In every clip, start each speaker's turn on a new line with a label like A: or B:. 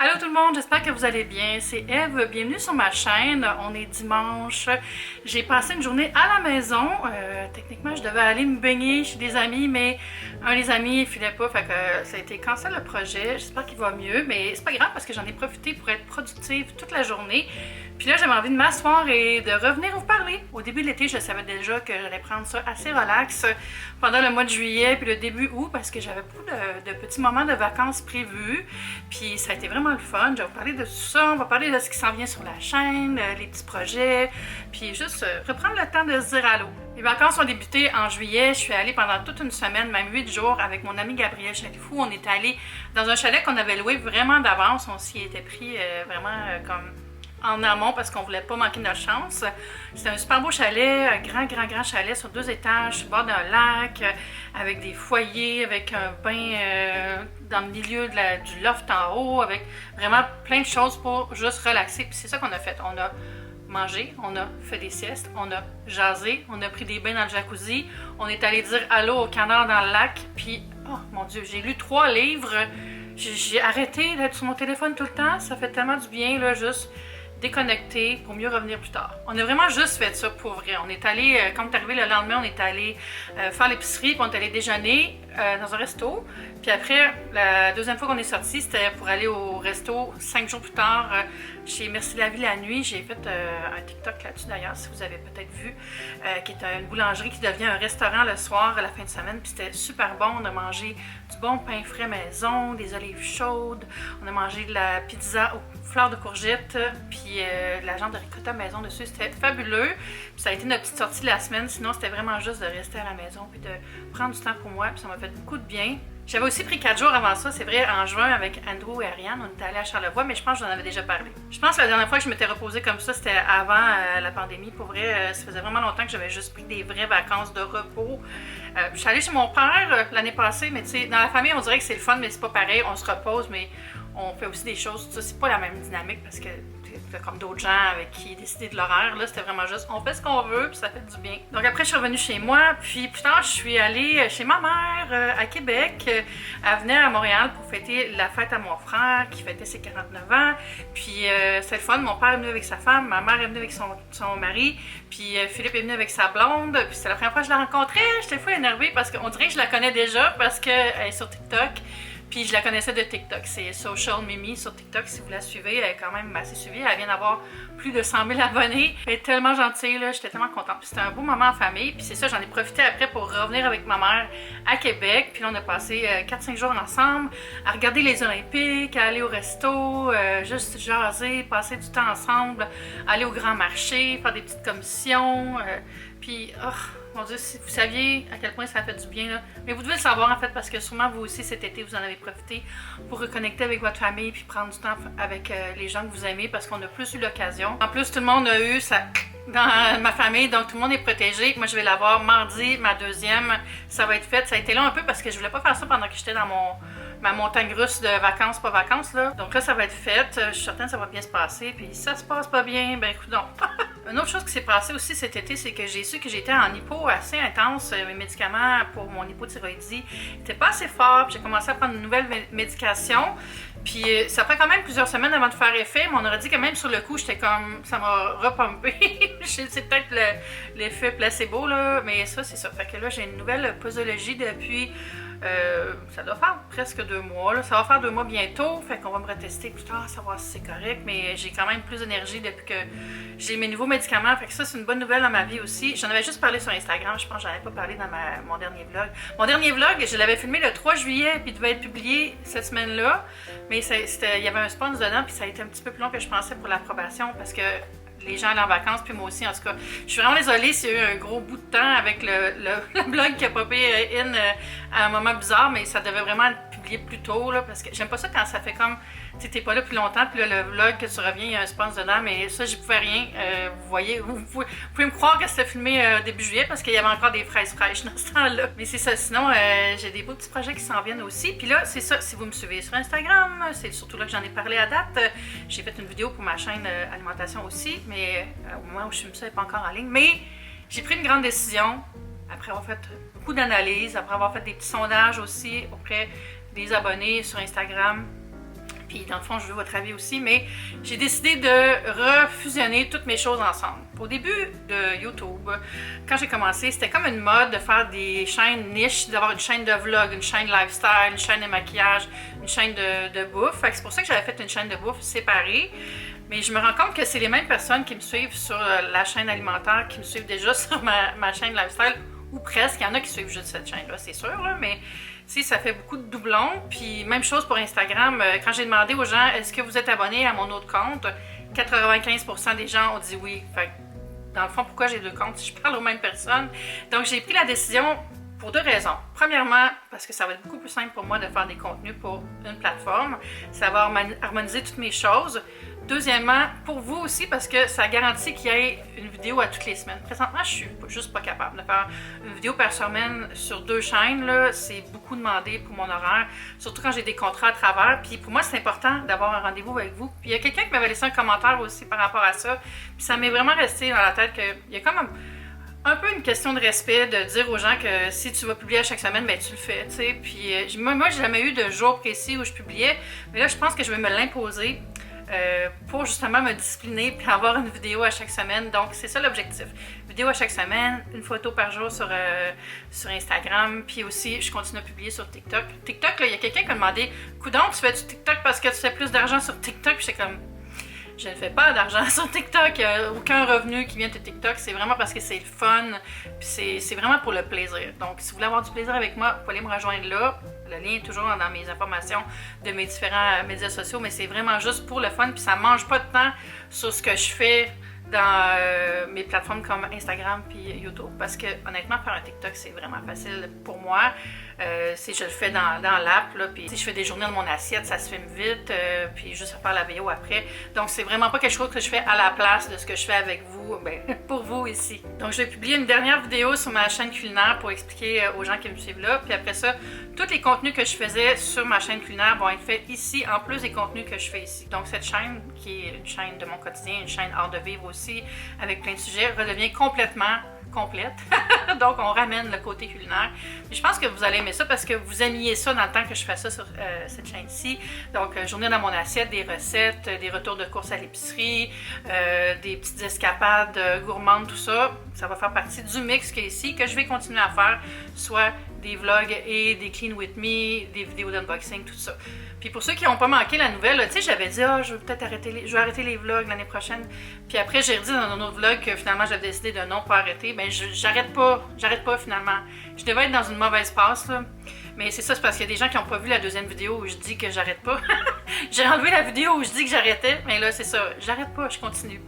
A: Allô tout le monde, j'espère que vous allez bien. C'est Eve, bienvenue sur ma chaîne. On est dimanche. J'ai passé une journée à la maison. Techniquement, je devais aller me baigner chez des amis, mais un des amis ne filait pas, fait que ça a été cancel le projet. J'espère qu'il va mieux, mais c'est pas grave parce que j'en ai profité pour être productive toute la journée. Puis là, j'avais envie de m'asseoir et de revenir vous parler. Au début de l'été, je savais déjà que j'allais prendre ça assez relax pendant le mois de juillet puis le début août parce que j'avais beaucoup de petits moments de vacances prévus. Puis ça a été vraiment le fun. Je vais vous parler de tout ça. On va parler de ce qui s'en vient sur la chaîne, les petits projets, puis juste reprendre le temps de se dire allô. Les vacances ont débuté en juillet. Je suis allée pendant toute une semaine, même 8 jours, avec mon ami Gabriel Chalifou. On est allé dans un chalet qu'on avait loué vraiment d'avance. On s'y était pris vraiment comme en amont parce qu'on voulait pas manquer notre chance. C'était un super beau chalet, un grand chalet sur 2 étages, sur le bord d'un lac, avec des foyers, avec un bain dans le milieu du loft en haut, avec vraiment plein de choses pour juste relaxer. Puis c'est ça qu'on a fait. On a mangé, on a fait des siestes, on a jasé, on a pris des bains dans le jacuzzi, on est allé dire allô au canard dans le lac, puis oh mon Dieu, j'ai lu 3 livres. J'ai arrêté d'être sur mon téléphone tout le temps. Ça fait tellement du bien, là, juste déconnecter pour mieux revenir plus tard. On a vraiment juste fait ça pour vrai. On est allé, quand on est arrivé le lendemain, on est allé faire l'épicerie, puis on est allé déjeuner dans un resto. Puis après, la deuxième fois qu'on est sorti, c'était pour aller au resto 5 jours plus tard chez Merci la vie la nuit. J'ai fait un TikTok là-dessus d'ailleurs, si vous avez peut-être vu, qui est une boulangerie qui devient un restaurant le soir à la fin de semaine. Puis c'était super bon. On a mangé du bon pain frais maison, des olives chaudes. On a mangé de la pizza aux fleurs de courgettes, puis de la viande de ricotta maison dessus. C'était fabuleux. Puis ça a été notre petite sortie de la semaine. Sinon, c'était vraiment juste de rester à la maison puis de prendre du temps pour moi. Puis ça m'a fait beaucoup de bien. J'avais aussi pris 4 jours avant ça, c'est vrai, en juin avec Andrew et Ariane. On était allés à Charlevoix, mais je pense que j'en avais déjà parlé. Je pense que la dernière fois que je m'étais reposée comme ça, c'était avant la pandémie. Pour vrai, ça faisait vraiment longtemps que j'avais juste pris des vraies vacances de repos. Je suis allée chez mon père l'année passée, mais tu sais, dans la famille, on dirait que c'est le fun, mais c'est pas pareil. On se repose, mais on fait aussi des choses. Ça, c'est pas la même dynamique parce que c'est comme d'autres gens avec qui décider de l'horaire. Là, c'était vraiment juste on fait ce qu'on veut, puis ça fait du bien. Donc après, je suis revenue chez moi, puis plus tard, je suis allée chez ma mère à Québec. Elle venait à Montréal pour fêter la fête à mon frère qui fêtait ses 49 ans. Puis c'était le fun. Mon père est venu avec sa femme, ma mère est venue avec son mari, puis Philippe est venu avec sa blonde. Puis c'était la première fois que je la rencontrais. J'étais fou énervée parce qu'on dirait que je la connais déjà parce qu'elle est sur TikTok. Puis je la connaissais de TikTok, c'est Social Mimi sur TikTok, si vous la suivez, elle est quand même assez suivie, elle vient d'avoir plus de 100 000 abonnés. Elle est tellement gentille, là, j'étais tellement contente. Puis c'était un beau moment en famille, puis c'est ça, j'en ai profité après pour revenir avec ma mère à Québec. Puis là, on a passé 4-5 jours ensemble à regarder les Olympiques, à aller au resto, juste jaser, passer du temps ensemble, aller au grand marché, faire des petites commissions, puis oh, mon Dieu, si vous saviez à quel point ça fait du bien, là. Mais vous devez le savoir en fait parce que sûrement vous aussi cet été vous en avez profité pour reconnecter avec votre famille puis prendre du temps avec les gens que vous aimez parce qu'on a plus eu l'occasion. En plus, tout le monde a eu ça dans ma famille, donc tout le monde est protégé. Moi, je vais l'avoir mardi, ma deuxième, ça va être fait. Ça a été long un peu parce que je voulais pas faire ça pendant que j'étais dans ma montagne russe de vacances, pas vacances, là. Donc là, ça va être fait. Je suis certaine que ça va bien se passer. Puis si ça se passe pas bien, ben écoute donc. Une autre chose qui s'est passée aussi cet été, c'est que j'ai su que j'étais en hypo assez intense. Mes médicaments pour mon hypothyroïdie n'étaient pas assez forts. Puis j'ai commencé à prendre une nouvelle médication. Puis ça prend quand même plusieurs semaines avant de faire effet, mais on aurait dit que même sur le coup, j'étais comme, ça m'a repompé. C'est peut-être l'effet placebo, là, mais ça, c'est ça. Fait que là, j'ai une nouvelle posologie depuis, ça doit faire presque 2 mois, là. Ça va faire 2 mois bientôt, fait qu'on va me retester plus tard, savoir si c'est correct, mais j'ai quand même plus d'énergie depuis que j'ai mes nouveaux médicaments, fait que ça, c'est une bonne nouvelle dans ma vie aussi. J'en avais juste parlé sur Instagram, je pense que j'en avais pas parlé dans mon dernier vlog. Mon dernier vlog, je l'avais filmé le 3 juillet, puis il devait être publié cette semaine-là, mais il y avait un sponsor dedans, puis ça a été un petit peu plus long que je pensais pour l'approbation, parce que les gens allaient en vacances, puis moi aussi, en tout cas. Je suis vraiment désolée s'il y a eu un gros bout de temps avec le blog qui a popé in à un moment bizarre, mais ça devait vraiment être publié plus tôt, là, parce que j'aime pas ça quand ça fait comme, tu sais, t'es pas là plus longtemps, puis là, le vlog que tu reviens, il y a un sponsor dedans, mais ça, j'y pouvais rien. Vous voyez, vous pouvez me croire que c'était filmé début juillet, parce qu'il y avait encore des fraises fraîches dans ce temps-là. Mais c'est ça, sinon, j'ai des beaux petits projets qui s'en viennent aussi, puis là, c'est ça, si vous me suivez sur Instagram, c'est surtout là que j'en ai parlé à date. J'ai fait une vidéo pour ma chaîne alimentation aussi, mais au moment où je filme ça, elle n'est pas encore en ligne. Mais j'ai pris une grande décision, après avoir fait beaucoup d'analyses, après avoir fait des petits sondages aussi auprès des abonnés sur Instagram. Puis dans le fond, je veux votre avis aussi, mais j'ai décidé de refusionner toutes mes choses ensemble. Au début de YouTube, quand j'ai commencé, c'était comme une mode de faire des chaînes niches, d'avoir une chaîne de vlog, une chaîne lifestyle, une chaîne de maquillage, une chaîne de bouffe. Fait que c'est pour ça que j'avais fait une chaîne de bouffe séparée. Mais je me rends compte que c'est les mêmes personnes qui me suivent sur la chaîne alimentaire, qui me suivent déjà sur ma chaîne lifestyle, ou presque. Il y en a qui suivent juste cette chaîne-là, c'est sûr, là, mais ça fait beaucoup de doublons. Puis même chose pour Instagram. Quand j'ai demandé aux gens, est-ce que vous êtes abonné à mon autre compte, 95% des gens ont dit oui. Fait que, dans le fond, pourquoi j'ai deux comptes si je parle aux mêmes personnes? Donc j'ai pris la décision pour deux raisons. Premièrement, parce que ça va être beaucoup plus simple pour moi de faire des contenus pour une plateforme. Ça va harmoniser toutes mes choses. Deuxièmement, pour vous aussi, parce que ça garantit qu'il y ait une vidéo à toutes les semaines. Présentement, je suis juste pas capable de faire une vidéo par semaine sur deux chaînes. C'est beaucoup demandé pour mon horaire, surtout quand j'ai des contrats à travers. Puis pour moi, c'est important d'avoir un rendez-vous avec vous. Puis il y a quelqu'un qui m'avait laissé un commentaire aussi par rapport à ça. Puis ça m'est vraiment resté dans la tête qu'il y a comme un peu une question de respect de dire aux gens que si tu vas publier à chaque semaine, ben tu le fais, tu sais. Puis moi, j'ai jamais eu de jour précis où je publiais, mais là, je pense que je vais me l'imposer pour justement me discipliner et avoir une vidéo à chaque semaine. Donc, c'est ça l'objectif. Vidéo à chaque semaine, une photo par jour sur Instagram, puis aussi, je continue à publier sur TikTok. TikTok, là, il y a quelqu'un qui m'a demandé « Coudonc, tu fais du TikTok parce que tu fais plus d'argent sur TikTok? » Puis j'étais comme... Je ne fais pas d'argent sur TikTok, aucun revenu qui vient de TikTok, c'est vraiment parce que c'est le fun, puis c'est vraiment pour le plaisir. Donc, si vous voulez avoir du plaisir avec moi, vous pouvez aller me rejoindre là. Le lien est toujours dans mes informations de mes différents médias sociaux, mais c'est vraiment juste pour le fun, puis ça ne mange pas de temps sur ce que je fais dans mes plateformes comme Instagram puis YouTube, parce que honnêtement, faire un TikTok, c'est vraiment facile pour moi. Si je le fais dans l'app, puis si je fais des journées dans mon assiette, ça se filme vite, puis juste à faire la vidéo après. Donc, c'est vraiment pas quelque chose que je fais à la place de ce que je fais avec vous, ben, pour vous ici. Donc, je vais publier une dernière vidéo sur ma chaîne culinaire pour expliquer aux gens qui me suivent là, puis après ça, tous les contenus que je faisais sur ma chaîne culinaire vont être faits ici, en plus des contenus que je fais ici. Donc, cette chaîne, qui est une chaîne de mon quotidien, une chaîne art de vivre aussi, avec plein de sujets, redevient complètement complète. Donc, on ramène le côté culinaire. Mais je pense que vous allez aimer ça parce que vous aimiez ça dans le temps que je fais ça sur cette chaîne-ci. Donc, journée dans mon assiette, des recettes, des retours de courses à l'épicerie, des petites escapades gourmandes, tout ça. Ça va faire partie du mix qu'il y a ici, que je vais continuer à faire, soit des vlogs et des clean with me, des vidéos d'unboxing, tout ça. Puis pour ceux qui n'ont pas manqué la nouvelle, tu sais, j'avais dit, je vais peut-être arrêter les vlogs l'année prochaine. Puis après, j'ai redit dans un autre vlog que finalement, j'avais décidé de non pas arrêter. Ben, j'arrête pas finalement. Je devais être dans une mauvaise passe, là. Mais c'est ça, c'est parce qu'il y a des gens qui n'ont pas vu la deuxième vidéo où je dis que j'arrête pas. J'ai enlevé la vidéo où je dis que j'arrêtais, mais là, c'est ça, j'arrête pas, je continue.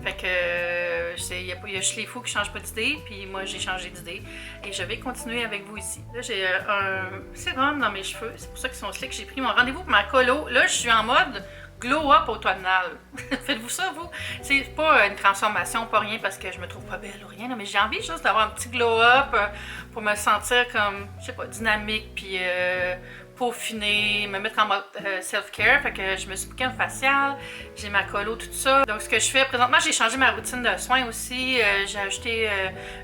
A: Fait que, il y a juste les fous qui changent pas d'idée, puis moi, j'ai changé d'idée. Et je vais continuer avec vous ici. Là, j'ai un sérum dans mes cheveux, c'est pour ça qu'ils sont slick. J'ai pris mon rendez-vous pour ma colo. Là, je suis en mode glow-up automnal. Faites-vous ça, vous? C'est pas une transformation, pas rien parce que je me trouve pas belle ou rien, là, mais j'ai envie juste d'avoir un petit glow-up pour me sentir comme, je sais pas, dynamique, puis peaufiner, me mettre en mode self-care. Fait que je me suis bouquée un facial, j'ai ma colo, tout ça. Donc, ce que je fais présentement, j'ai changé ma routine de soins aussi. J'ai ajouté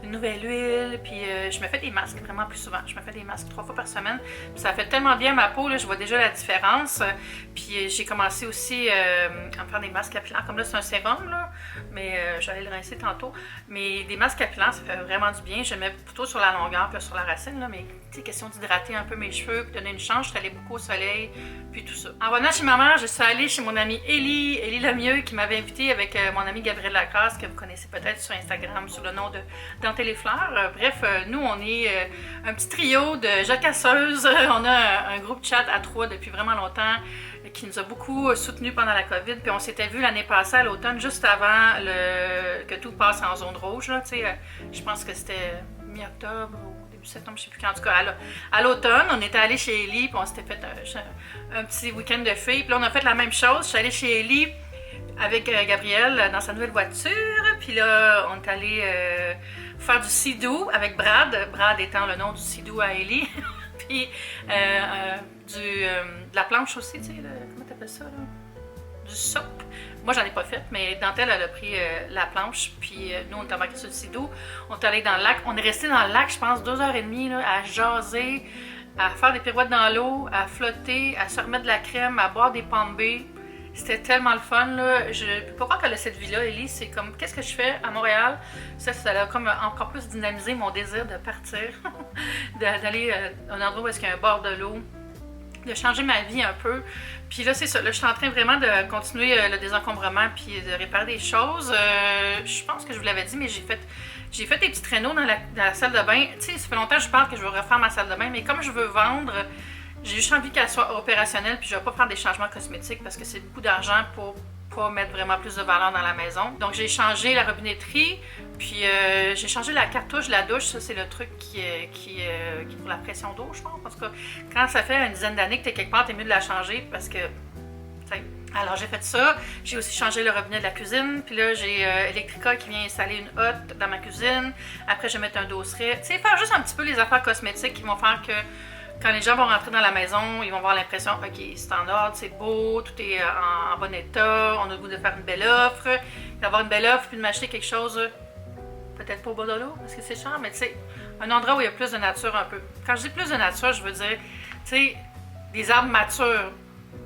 A: une nouvelle huile, puis je me fais des masques vraiment plus souvent. Je me fais des masques 3 fois par semaine. Puis ça fait tellement bien à ma peau, là, je vois déjà la différence. Puis j'ai commencé aussi à me faire des masques capillaires. Comme là, c'est un sérum, là, mais j'allais le rincer tantôt. Mais des masques capillaires, ça fait vraiment du bien. Je le mets plutôt sur la longueur que sur la racine, là, mais c'est question d'hydrater un peu mes cheveux, puis donner une chance. Je suis allée beaucoup au soleil, puis tout ça. En revenant chez ma mère, je suis allée chez mon amie Élie Lemieux, qui m'avait invitée avec mon amie Gabrielle Lacasse, que vous connaissez peut-être sur Instagram sous le nom de Dante les Fleurs. Bref, nous, on est un petit trio de jacasseuses. On a un groupe chat à 3 depuis vraiment longtemps, qui nous a beaucoup soutenus pendant la COVID. Puis on s'était vu l'année passée à l'automne, juste avant que tout passe en zone rouge. Là, je pense que c'était mi-octobre ou début septembre, je ne sais plus quand. En tout cas, à l'automne, on était allé chez Ellie, puis on s'était fait un petit week-end de filles. Puis là, on a fait la même chose. Je suis allée chez Ellie avec Gabrielle dans sa nouvelle voiture. Puis là, on est allé faire du sidou avec Brad. Brad étant le nom du sidou à Ellie. Puis de la planche aussi, tu sais, comment t'appelles ça, là? Du soap. Moi, j'en ai pas fait, mais Dentelle, elle a pris la planche, puis nous, on est embarqués sur le sidou. On est allé dans le lac. On est resté dans le lac, je pense, 2h30 là, à jaser à faire des pirouettes dans l'eau, à flotter, à se remettre de la crème, à boire des pombées. C'était tellement le fun, là. Je peux pas croire qu'elle a cette vie-là, Ellie. C'est comme, qu'est-ce que je fais à Montréal? Ça a comme encore plus dynamisé mon désir de partir, d'aller à un endroit où est-ce qu'il y a un bord de l'eau, de changer ma vie un peu. Puis là, c'est ça. Là, je suis en train vraiment de continuer le désencombrement puis de réparer des choses. Je pense que je vous l'avais dit, mais j'ai fait des petits traîneaux dans la salle de bain. Tu sais, ça fait longtemps que je parle que je veux refaire ma salle de bain, mais comme je veux vendre, j'ai juste envie qu'elle soit opérationnelle, puis je vais pas faire des changements cosmétiques parce que c'est beaucoup d'argent pour pas mettre vraiment plus de valeur dans la maison. Donc j'ai changé la robinetterie, puis j'ai changé la cartouche de la douche. Ça, c'est le truc qui est pour la pression d'eau, je pense. En tout cas, quand ça fait une dizaine d'années que tu es quelque part, t'es mieux de la changer parce que... Alors j'ai fait ça, j'ai aussi changé le robinet de la cuisine, puis là j'ai Electrica qui vient installer une hotte dans ma cuisine. Après je vais mettre un dosseret. Tu sais, faire juste un petit peu les affaires cosmétiques qui vont faire que quand les gens vont rentrer dans la maison, ils vont avoir l'impression, ok, c'est en ordre, c'est beau, tout est en bon état, on a le goût de faire une belle offre, d'avoir une belle offre, puis de m'acheter quelque chose, peut-être pas au bas de l'eau, parce que c'est cher, mais tu sais, un endroit où il y a plus de nature un peu. Quand je dis plus de nature, je veux dire, tu sais, des arbres matures.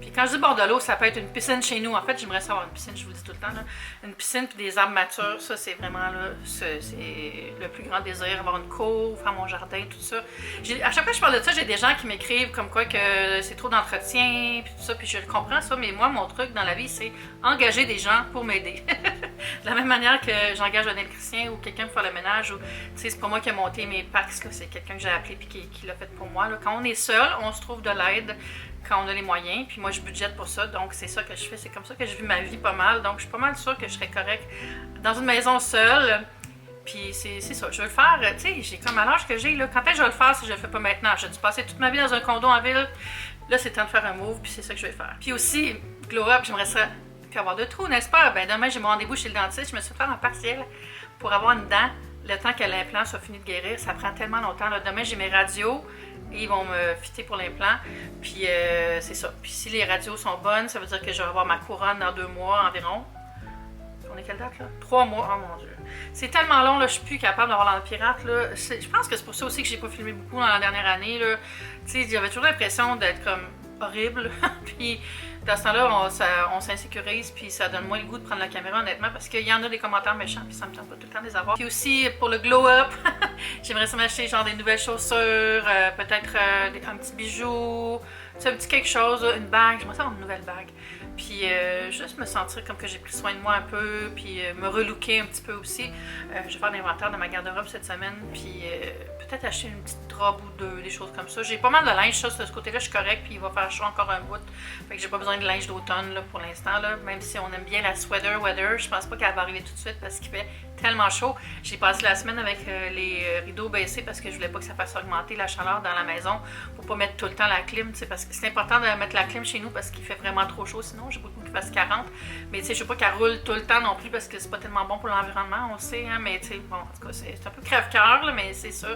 A: Puis quand je dis bord de l'eau, ça peut être une piscine chez nous. En fait, j'aimerais savoir une piscine, je vous le dis tout le temps. Là. Une piscine puis des arbres matures, ça c'est vraiment là, c'est le plus grand désir, avoir une cour, faire mon jardin, tout ça. À chaque fois que je parle de ça, j'ai des gens qui m'écrivent comme quoi que c'est trop d'entretien, puis tout ça, puis je comprends ça, mais moi, mon truc dans la vie, c'est engager des gens pour m'aider. De la même manière que j'engage un électricien ou quelqu'un pour faire le ménage, ou tu sais, c'est pas moi qui ai monté mes packs, c'est quelqu'un que j'ai appelé puis qui l'a fait pour moi. Là. Quand on est seul, on se trouve de l'aide. Quand on a les moyens, puis moi je budgète pour ça, donc c'est ça que je fais, c'est comme ça que je vis ma vie pas mal, donc je suis pas mal sûre que je serais correcte dans une maison seule, puis c'est ça, je veux le faire, tu sais, j'ai comme à l'âge que j'ai, là, quand est-ce que je vais le faire si je le fais pas maintenant? J'ai dû passer toute ma vie dans un condo en ville, là c'est temps de faire un move, puis c'est ça que je vais faire. Puis aussi, glow up, j'aimerais ça avoir de trous, n'est-ce pas? Ben demain j'ai mon rendez-vous chez le dentiste, je me suis fait faire un partiel pour avoir une dent, le temps que l'implant soit fini de guérir, ça prend tellement longtemps, là. Demain j'ai mes radios, et ils vont me fitter pour l'implant. Puis c'est ça. Puis si les radios sont bonnes, ça veut dire que je vais avoir ma couronne dans 2 mois environ. On est quelle date là? 3 mois. Oh mon Dieu. C'est tellement long, là, je suis plus capable d'avoir le pirate. Là. Je pense que c'est pour ça aussi que j'ai pas filmé beaucoup dans la dernière année. Là. Tu sais, j'avais toujours l'impression d'être comme horrible. Puis dans ce temps-là, on s'insécurise, puis ça donne moins le goût de prendre la caméra, honnêtement, parce qu'il y en a des commentaires méchants, puis ça me tente pas tout le temps de les avoir. Puis aussi, pour le glow-up, j'aimerais ça m'acheter genre des nouvelles chaussures, peut-être un petit bijou, tu sais, un petit quelque chose, une bague, j'aimerais ça avoir une nouvelle bague. Puis juste me sentir comme que j'ai pris soin de moi un peu, puis me relooker un petit peu aussi. Je vais faire l'inventaire de ma garde-robe cette semaine, puis peut-être acheter une petite robe ou deux, des choses comme ça. J'ai pas mal de linge, ça, de ce côté-là, je suis correcte, puis il va faire chaud encore un bout. Fait que j'ai pas besoin de linge d'automne là, pour l'instant, là. Même si on aime bien la sweater weather, je pense pas qu'elle va arriver tout de suite parce qu'il fait tellement chaud. J'ai passé la semaine avec les rideaux baissés parce que je voulais pas que ça fasse augmenter la chaleur dans la maison pour pas mettre tout le temps la clim, parce que c'est important de mettre la clim chez nous parce qu'il fait vraiment trop chaud sinon. J'ai beaucoup qu'il fasse 40, mais tu sais, je veux pas qu'elle roule tout le temps non plus parce que c'est pas tellement bon pour l'environnement, on le sait, hein, mais tu sais, bon, en tout cas, c'est un peu crève-cœur, mais c'est ça,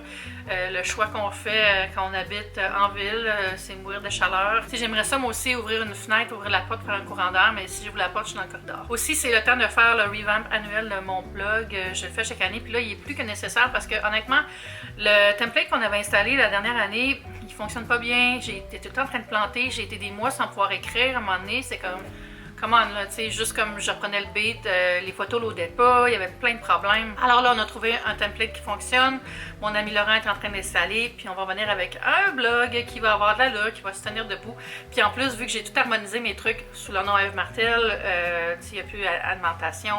A: le choix qu'on fait quand on habite en ville, c'est mourir de chaleur. Tu sais, j'aimerais ça, moi aussi, ouvrir une fenêtre, ouvrir la porte, faire un courant d'air, mais si j'ouvre la porte, je suis dans le corridor. Aussi, c'est le temps de faire le revamp annuel de mon blog, je le fais chaque année, puis là, il est plus que nécessaire parce que, honnêtement, le template qu'on avait installé la dernière année, il fonctionne pas bien, j'ai été tout le temps en train de planter, j'ai été des mois sans pouvoir écrire, à un moment donné, c'est comme... Comment là, tu sais, juste comme je reprenais le beat, les photos loadaient pas, il y avait plein de problèmes. Alors là, on a trouvé un template qui fonctionne. Mon ami Laurent est en train d'installer, puis on va venir avec un blog qui va avoir de l'allure, qui va se tenir debout. Puis en plus, vu que j'ai tout harmonisé mes trucs sous le nom Eve Martel, tu sais, il n'y a plus alimentation,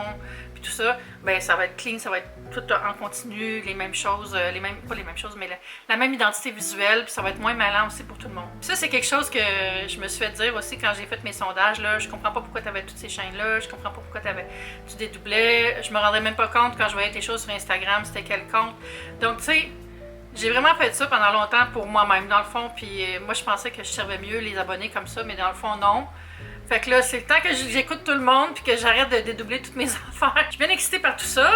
A: puis tout ça, ben ça va être clean, ça va être tout en continu, les mêmes choses, pas les mêmes choses, mais la même identité visuelle, puis ça va être moins malin aussi pour tout le monde. Puis ça, c'est quelque chose que je me suis fait dire aussi quand j'ai fait mes sondages, là, je comprends pas pourquoi tu avais toutes ces chaînes-là, je comprends pas pourquoi tu dédoublais, je me rendais même pas compte quand je voyais tes choses sur Instagram, c'était quel compte. Donc, tu sais, j'ai vraiment fait ça pendant longtemps pour moi-même, dans le fond, puis moi, je pensais que je servais mieux les abonnés comme ça, mais dans le fond, non. Fait que là, c'est le temps que j'écoute tout le monde puis que j'arrête de dédoubler toutes mes affaires. Je suis bien excitée par tout ça.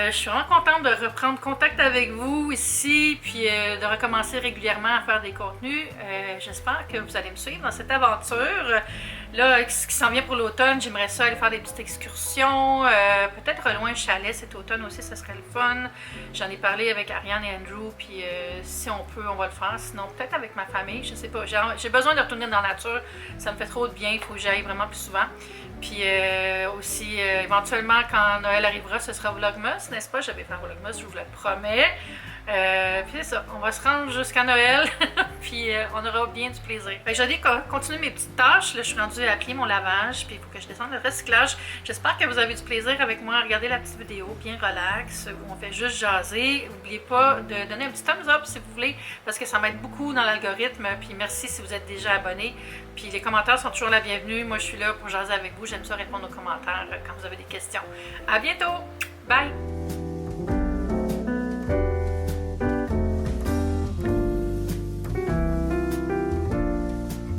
A: Je suis vraiment contente de reprendre contact avec vous ici puis de recommencer régulièrement à faire des contenus. J'espère que vous allez me suivre dans cette aventure. Là, ce qui s'en vient pour l'automne, j'aimerais ça aller faire des petites excursions, peut-être loin un chalet cet automne aussi, ça serait le fun. J'en ai parlé avec Ariane et Andrew, puis si on peut, on va le faire. Sinon, peut-être avec ma famille, je sais pas. J'ai besoin de retourner dans la nature, ça me fait trop de bien, il faut que j'aille vraiment plus souvent. Puis aussi, éventuellement, quand Noël arrivera, ce sera Vlogmas, n'est-ce pas? Je vais faire Vlogmas, je vous le promets. Puis c'est ça, on va se rendre jusqu'à Noël, puis on aura bien du plaisir. Je vais continuer mes petites tâches. Là, je suis rendue à plier mon lavage, puis il faut que je descende le recyclage. J'espère que vous avez du plaisir avec moi à regarder la petite vidéo bien relax, où on fait juste jaser. N'oubliez pas de donner un petit thumbs up si vous voulez, parce que ça m'aide beaucoup dans l'algorithme. Puis merci si vous êtes déjà abonné. Puis les commentaires sont toujours la bienvenue. Moi, je suis là pour jaser avec vous. J'aime ça répondre aux commentaires quand vous avez des questions. À bientôt! Bye!